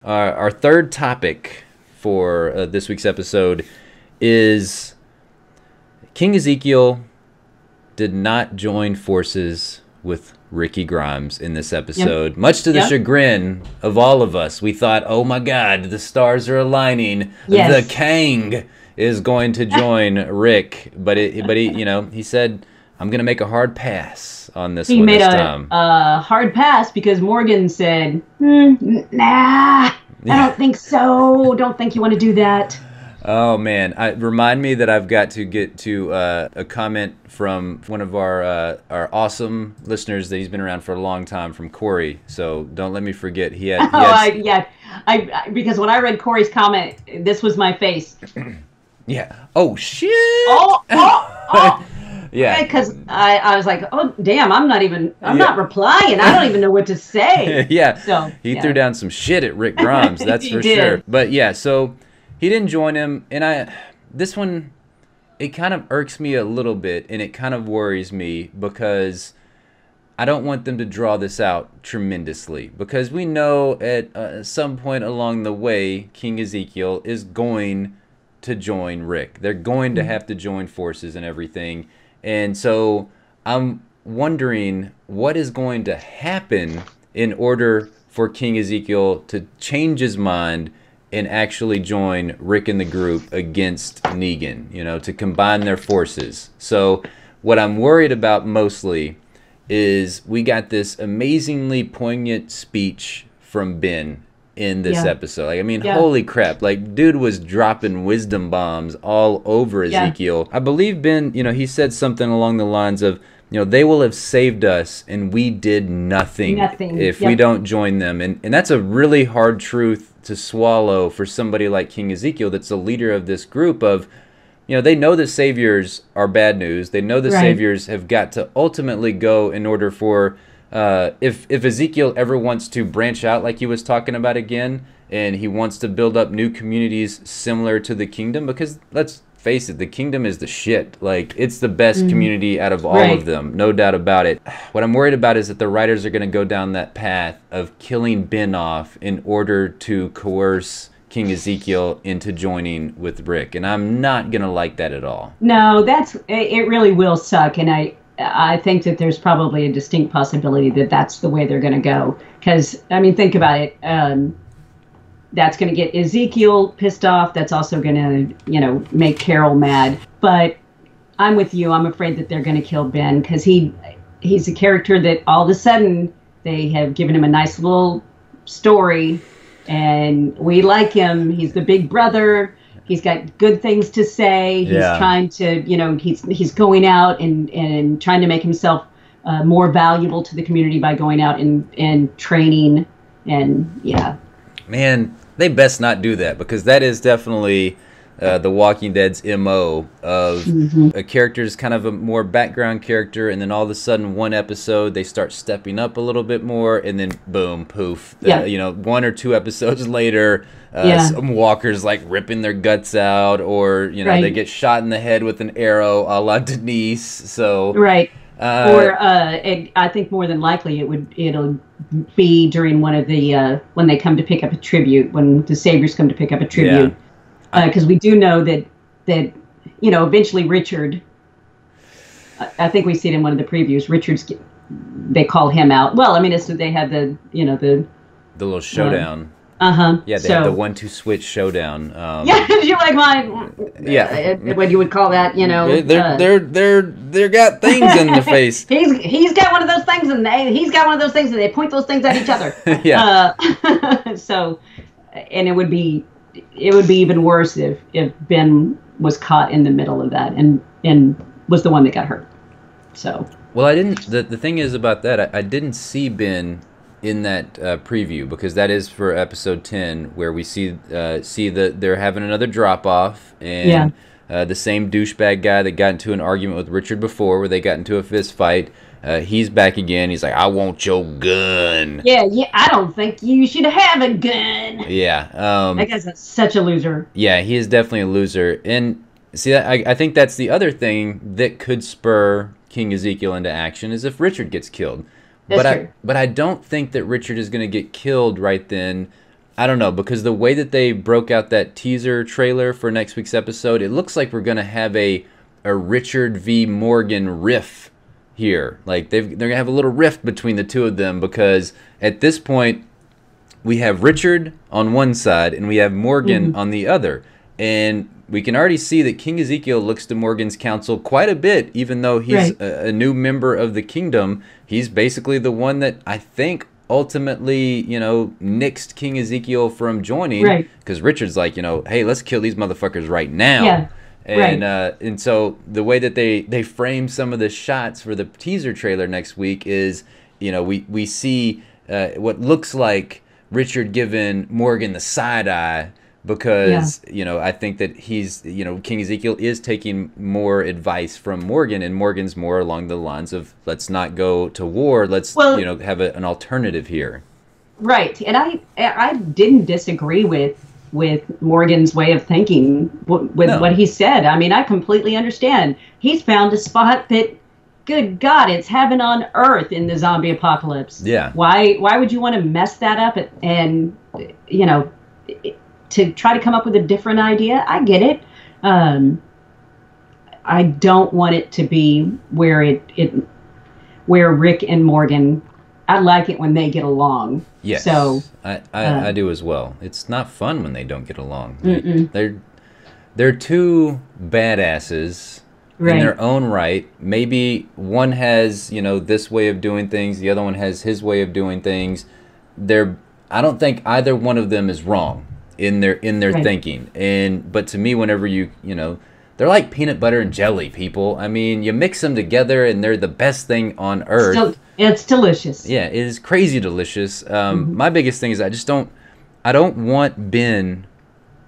our third topic for this week's episode is King Ezekiel did not join forces with Ricky Grimes in this episode, much to the chagrin of all of us. We thought, oh my God, the stars are aligning. Yes. The Kang is going to join Rick, but he said, I'm going to make a hard pass on this one this time. He made a hard pass because Morgan said, nah, I don't think so. Don't think you want to do that. Oh, man. Remind me that I've got to get to a comment from one of our awesome listeners that he's been around for a long time, from Corey. So don't let me forget. Because when I read Corey's comment, this was my face. Yeah. Oh, shit. Oh. Yeah. Because I was like, oh, damn, I'm not replying. I don't even know what to say. Yeah. So he threw down some shit at Rick Grimes. That's for sure. But yeah, so he didn't join him. And this one, it kind of irks me a little bit, and it kind of worries me because I don't want them to draw this out tremendously, because we know at some point along the way, King Ezekiel is going to join Rick. They're going to have to join forces and everything. And so I'm wondering what is going to happen in order for King Ezekiel to change his mind and actually join Rick and the group against Negan, to combine their forces. So what I'm worried about mostly is we got this amazingly poignant speech from Ben in this episode. Holy crap. Dude was dropping wisdom bombs all over Ezekiel. I believe Ben, he said something along the lines of, they will have saved us and we did nothing if we don't join them. And that's a really hard truth to swallow for somebody like King Ezekiel that's the leader of this group of, they know the saviors are bad news. They know the saviors have got to ultimately go in order for if Ezekiel ever wants to branch out like he was talking about again, and he wants to build up new communities similar to the kingdom, because let's face it, the kingdom is the shit. It's the best community out of all of them, no doubt about it. What I'm worried about is that the writers are going to go down that path of killing Ben off in order to coerce King Ezekiel into joining with Rick, and I'm not going to like that at all. No, it really will suck, and I think that there's probably a distinct possibility that that's the way they're going to go. Because, think about it. That's going to get Ezekiel pissed off. That's also going to, make Carol mad. But I'm with you. I'm afraid that they're going to kill Ben because he's a character that all of a sudden they have given him a nice little story. And we like him. He's the big brother. He's got good things to say. He's trying to, he's going out and trying to make himself more valuable to the community by going out and training. And man, they best not do that, because that is definitely The Walking Dead's MO of a character's kind of a more background character, and then all of a sudden one episode they start stepping up a little bit more, and then boom, poof. 1 or 2 episodes later, some walkers ripping their guts out, or they get shot in the head with an arrow, a la Denise. So I think more than likely it'll be during one of the when they come to pick up a tribute, when the Saviors come to pick up a tribute. Because we do know that eventually Richard, I think we see it in one of the previews, they call him out. Well, they had the little showdown. Yeah, they had the 1-2 switch showdown. You like mine? Yeah, what you would call that? They're got things in the face. He's got one of those things, and he's got one of those things, and they point those things at each other. And it would be even worse if Ben was caught in the middle of that and was the one that got hurt. So. Well, I didn't. The thing is about that, I didn't see Ben in that preview, because that is for episode 10, where we see that they're having another drop off, and the same douchebag guy that got into an argument with Richard before, where they got into a fist fight. He's back again. He's like, I want your gun. Yeah, I don't think you should have a gun. Yeah. That guy's such a loser. Yeah, he is definitely a loser. And see, I think that's the other thing that could spur King Ezekiel into action, is if Richard gets killed. That's true. But I don't think that Richard is going to get killed right then I don't know, because the way that they broke out that teaser trailer for next week's episode, it looks like we're going to have a Richard v. Morgan riff here. Like they're going to have a little rift between the two of them, because at this point we have Richard on one side and we have Morgan on the other. And we can already see that King Ezekiel looks to Morgan's counsel quite a bit, even though he's a new member of the kingdom. He's basically the one that I think ultimately, nixed King Ezekiel from joining, because Richard's like, hey, let's kill these motherfuckers right now. Yeah. And so the way that they frame some of the shots for the teaser trailer next week is, we see what looks like Richard giving Morgan the side eye, because I think that he's King Ezekiel is taking more advice from Morgan, and Morgan's more along the lines of, let's not go to war, let's have an alternative here. Right. And I didn't disagree with Morgan's way of thinking with what he said. I mean, I completely understand. He's found a spot that, good God, it's heaven on earth in the zombie apocalypse. Yeah. Why would you want to mess that up and to try to come up with a different idea? I get it. I don't want it to be where where Rick and Morgan, I like it when they get along. Yes. So I do as well. It's not fun when they don't get along. They're two badasses in their own right. Maybe one has, this way of doing things, the other one has his way of doing things. I don't think either one of them is wrong in their thinking. But to me, whenever they're like peanut butter and jelly, people. I mean, you mix them together and they're the best thing on earth. It's delicious. Yeah, it is crazy delicious. My biggest thing is I don't want Ben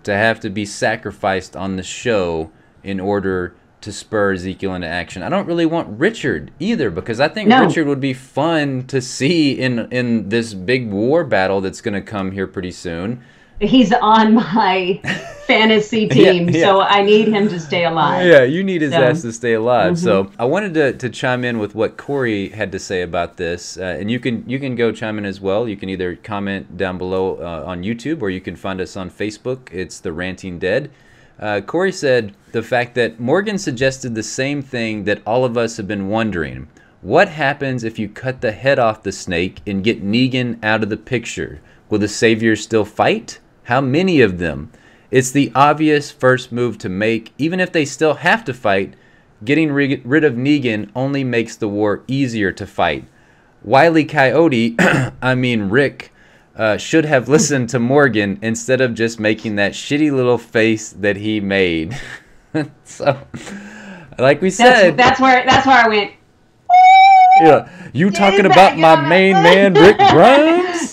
to have to be sacrificed on the show in order to spur Ezekiel into action. I don't really want Richard either, because I think Richard would be fun to see in this big war battle that's going to come here pretty soon. He's on my fantasy team, so I need him to stay alive. Yeah, you need his ass to stay alive. So I wanted to chime in with what Corey had to say about this, and you can go chime in as well. You can either comment down below on YouTube, or you can find us on Facebook. It's The Ranting Dead. Corey said the fact that Morgan suggested the same thing that all of us have been wondering. What happens if you cut the head off the snake and get Negan out of the picture? Will the Saviors still fight? How many of them? It's the obvious first move to make. Even if they still have to fight, getting rid of Negan only makes the war easier to fight. Wile E. Coyote, I mean Rick, should have listened to Morgan instead of just making that shitty little face that he made. So, like we said, that's where I went. Yeah, you talking about my main man, Rick Grimes?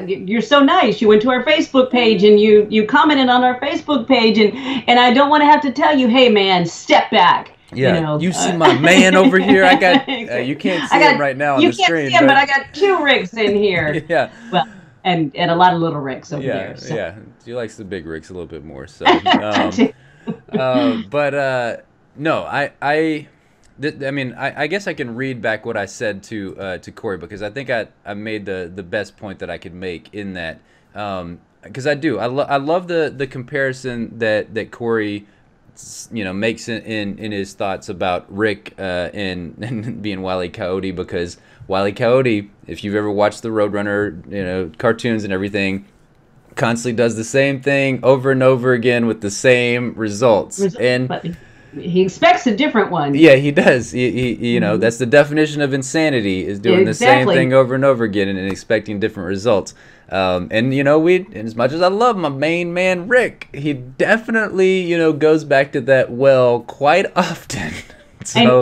You're so nice. You went to our Facebook page and you commented on our Facebook page, and I don't want to have to tell you, hey man, step back. Yeah, you see my man over here. I got you can't see him right now on the screen. You can't see him, but I got two Ricks in here. Yeah. Well, and a lot of little Ricks over there. So. Yeah, she likes the big Ricks a little bit more. So, no, I mean, I guess I can read back what I said to Corey, because I think I made the best point that I could make in that, because I love the comparison that Corey makes in his thoughts about Rick and being Wile E. Coyote, because Wile E. Coyote, if you've ever watched the Roadrunner cartoons and everything, constantly does the same thing over and over again with the same results. And he expects a different one. Yeah, he does. He that's the definition of insanity, is doing the same thing over and over again and expecting different results. And as much as I love my main man Rick, he definitely goes back to that well quite often. So,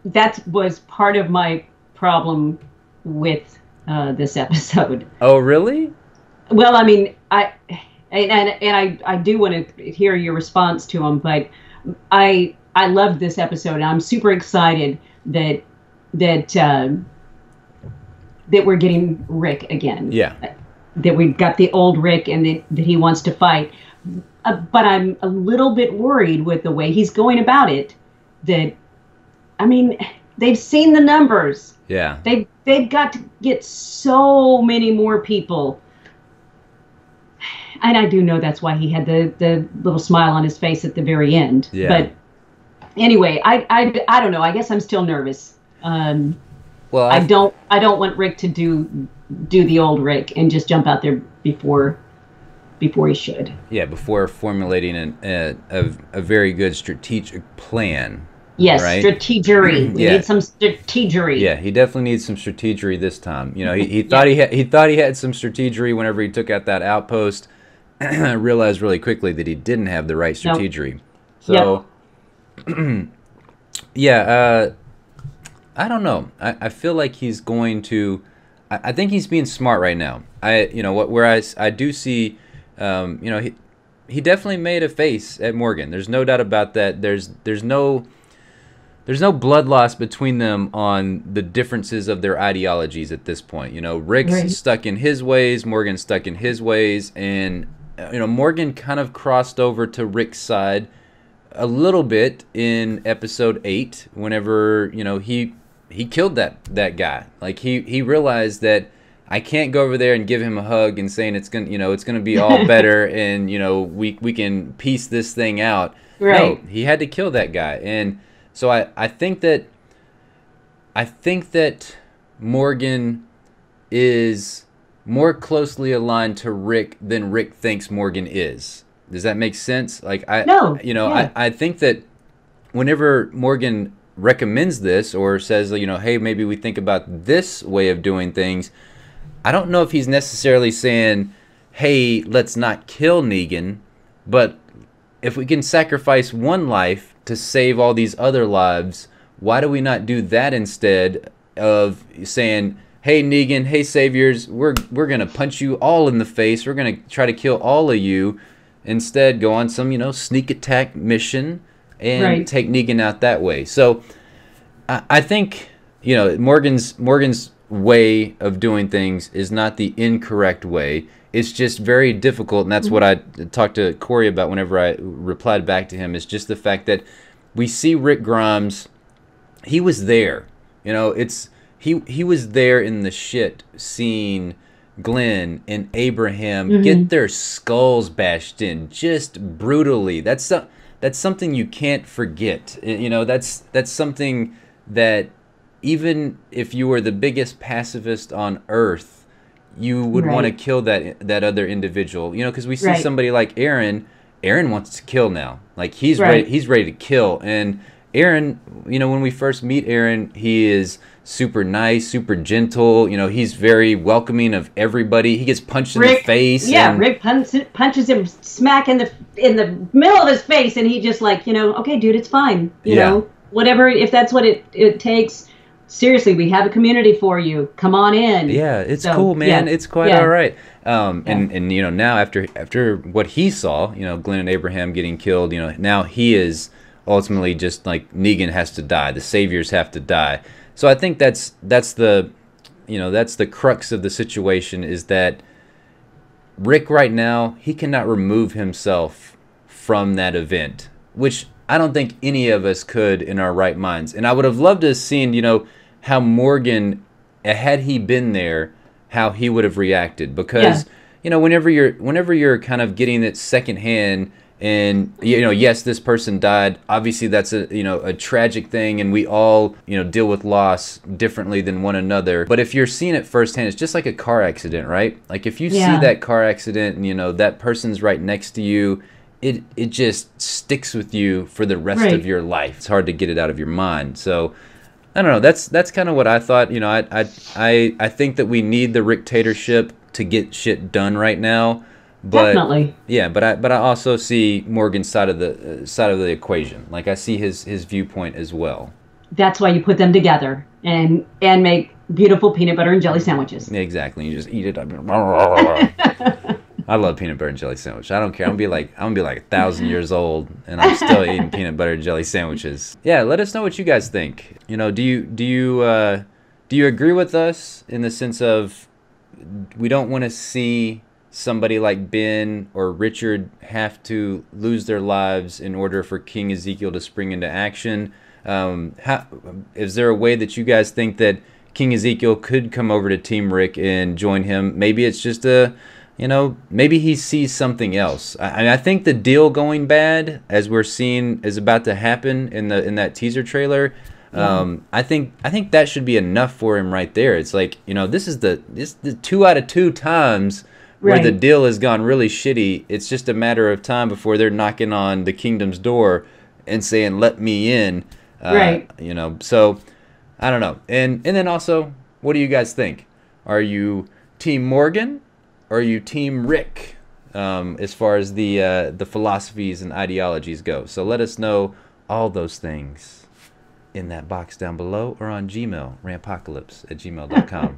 that was part of my problem with this episode. Oh, really? Well, I mean, I do want to hear your response to him, but I loved this episode, and I'm super excited that we're getting Rick again. Yeah. That we've got the old Rick, and that he wants to fight. But I'm a little bit worried with the way he's going about it. They've seen the numbers. Yeah. They've they've got to get so many more people. And I do know that's why he had the little smile on his face at the very end. Yeah. But anyway, I don't know. I guess I'm still nervous. Well, I don't want Rick to do the old Rick and just jump out there before he should. Yeah, before formulating a very good strategic plan. Yes, right? Strategery. We need some strategery. Yeah, he definitely needs some strategery this time. You know, he thought he had some strategery whenever he took out that outpost. Realized really quickly that he didn't have the right strategery. Nope. So, yeah, I don't know. I feel like he's going to. I think he's being smart right now. Whereas I do see, he definitely made a face at Morgan. There's no doubt about that. There's no blood loss between them on the differences of their ideologies at this point. You know, Rick's stuck in his ways, Morgan's stuck in his ways, and Morgan kind of crossed over to Rick's side a little bit in episode 8 whenever, he killed that guy. Like he realized that I can't go over there and give him a hug and saying it's gonna be all better and we can piece this thing out. Right. No, he had to kill that guy. And so I think that Morgan is more closely aligned to Rick than Rick thinks Morgan is. Does that make sense? Like I think that whenever Morgan recommends this or says, hey, maybe we think about this way of doing things, I don't know if he's necessarily saying, hey, let's not kill Negan, but if we can sacrifice one life to save all these other lives, why do we not do that instead of saying, hey, Negan, hey, Saviors, we're going to punch you all in the face. We're going to try to kill all of you. Instead, go on some, sneak attack mission and take Negan out that way. So I think, Morgan's way of doing things is not the incorrect way. It's just very difficult, and that's what I talked to Corey about whenever I replied back to him, is just the fact that we see Rick Grimes, he was there. He was there in the shit seeing Glenn and Abraham get their skulls bashed in just brutally. That's something you can't forget. That's something that even if you were the biggest pacifist on earth, you would want to kill that other individual. Because we see somebody like Aaron. Aaron wants to kill now. Like he's ready to kill. And Aaron, when we first meet Aaron, he is super nice, super gentle. He's very welcoming of everybody. He gets punched in the face. Yeah, Rick punches him smack in the middle of his face, and he just like, okay, dude, it's fine. You know, whatever. If that's what it takes. Seriously, we have a community for you. Come on in. Yeah, it's cool, man. Yeah. It's quite all right. And now after what he saw, Glenn and Abraham getting killed, now he is ultimately just like Negan has to die. The Saviors have to die. So I think that's the crux of the situation, is that Rick right now, he cannot remove himself from that event, which I don't think any of us could in our right minds. And I would have loved to have seen, how Morgan, had he been there, how he would have reacted. Because, whenever you're kind of getting it secondhand, and yes, this person died. Obviously, that's a tragic thing, and we all deal with loss differently than one another. But if you're seeing it firsthand, it's just like a car accident, right? Like if you see that car accident, and that person's right next to you, it just sticks with you for the rest of your life. It's hard to get it out of your mind. So I don't know. That's kind of what I thought. I think that we need the Ricktatorship to get shit done right now. But, definitely. Yeah, but I also see Morgan's side of the equation. Like I see his viewpoint as well. That's why you put them together and make beautiful peanut butter and jelly sandwiches. Exactly. You just eat it. I love peanut butter and jelly sandwich. I don't care. I'm gonna be like 1,000 years old, and I'm still eating peanut butter and jelly sandwiches. Yeah, let us know what you guys think. Do you agree with us in the sense of we don't want to see somebody like Ben or Richard have to lose their lives in order for King Ezekiel to spring into action? Is there a way that you guys think that King Ezekiel could come over to Team Rick and join him. Maybe it's just maybe he sees something else. I think the deal going bad, as we're seeing, is about to happen in that teaser trailer. I think that should be enough for him right there. It's like, this is the 2 out of 2 times where the deal has gone really shitty. It's just a matter of time before they're knocking on the kingdom's door and saying, "Let me in." So I don't know. And then also, what do you guys think? Are you Team Morgan or are you Team Rick as far as the philosophies and ideologies go? So let us know all those things in that box down below or on Gmail, rampapocalypse@gmail.com.